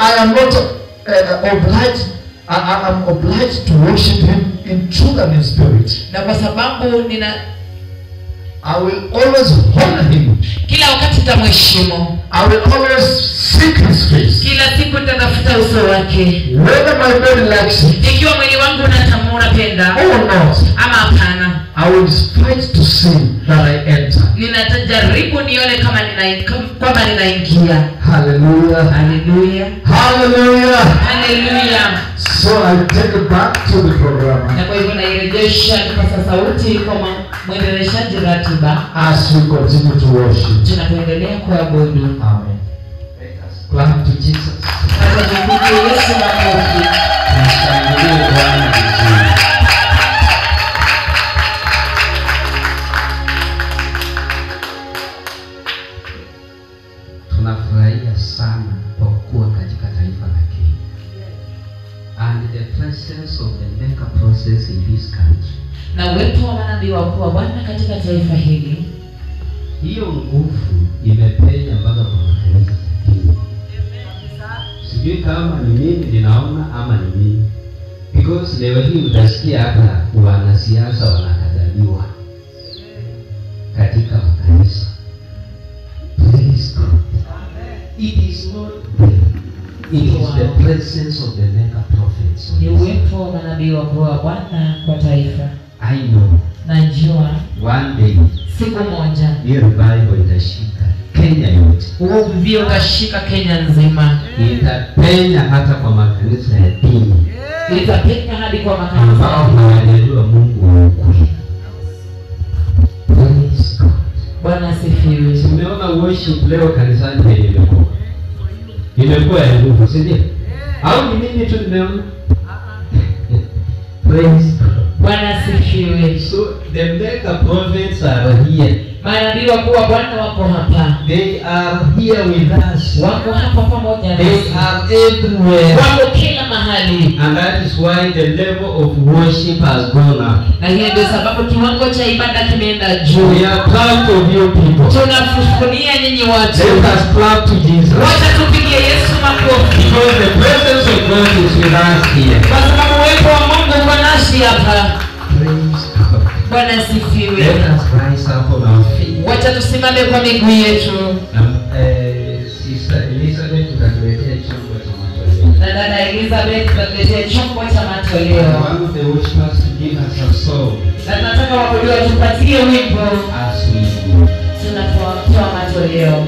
I am not obliged. I'm obliged to worship him in truth and in spirit. Na kwa sababu I will always honor him. Kila wakati nitamheshimu. I will always seek his face. Kila siku nitatafuta uso wake. Whether my body likes it, ikiwa mwili wangu unapenda or not, ama hapana, I will fight to see that I enter. Nitajaribu nione kama ninaingia. Hallelujah. Hallelujah. Hallelujah. Hallelujah. So I take it back to the program. Na kwa hivyo nairejesha kwa sauti kwa mwendeshaji ratiba As we continue to worship. Tunapoendelea kuabudu. Amen. Clap to Jesus. Tunajipigia Yesu makofi. Tumshangilie Bwana vizuri. Tunafurahia sana kwa kuwa katika taifa la Kenya. And the presence of the mega process in this country. Na uwepo wa manabii wakuu wa Bwana katika taifa hili. Hiyo nguvu imepenya mpaka kwa makanisa mengine. Sijui kama ni mimi ninaona ama ni mimi. Because leo hii utasikia hata wanasiasa wanakataliwa katika makanisa. Praise God. It is not them. It is the presence of the mega prophets. Ni uwepo wa manabii wakuu wa Bwana kwa taifa. I know. Najua One day siku moja hiyo revival itashika Kenya yote. Uvuvio utashika Kenya nzima. Itapenya hata kwa makanisa ya dini. Itapenya hadi kwa makanisa ambao hawaelewa Mungu wa ukweli. Praise God. Bwana asifiwe. Tumeona worship leo kanisani vile imekuwa. Imekuwa ya nguvu, si ndio? Au ni mimi tu nimeona? Praise God. Bwana asifiwe. So the mega prophets are here. Manabii wakuu wa Bwana wako hapa. They are here with us. Wako hapa pamoja nasi. They are everywhere. Wako kila mahali. And that is why the level of worship has gone up. Na hiyo ndio sababu kiwango cha ibada kimeenda juu. We are proud of you people. Tunafufunia nyinyi watu. Let us clap to Jesus. Wacha tupigie Yesu makofi. Because the presence of God is with us here. Kwa sababu uwepo wa Mungu uko nasi hapa. Praise God. Bwana asifiwe. Let us rise up on our feet. Wacha tusimame kwa miguu yetu. Sister Elizabeth tutatuletea chombo cha matoleo. Na dada Elizabeth tutatuletea chombo cha matoleo. One of the worshipers to give us a song. Na tunataka wakuliwa tupatie wimbo As we do. tunapotoa matoleo.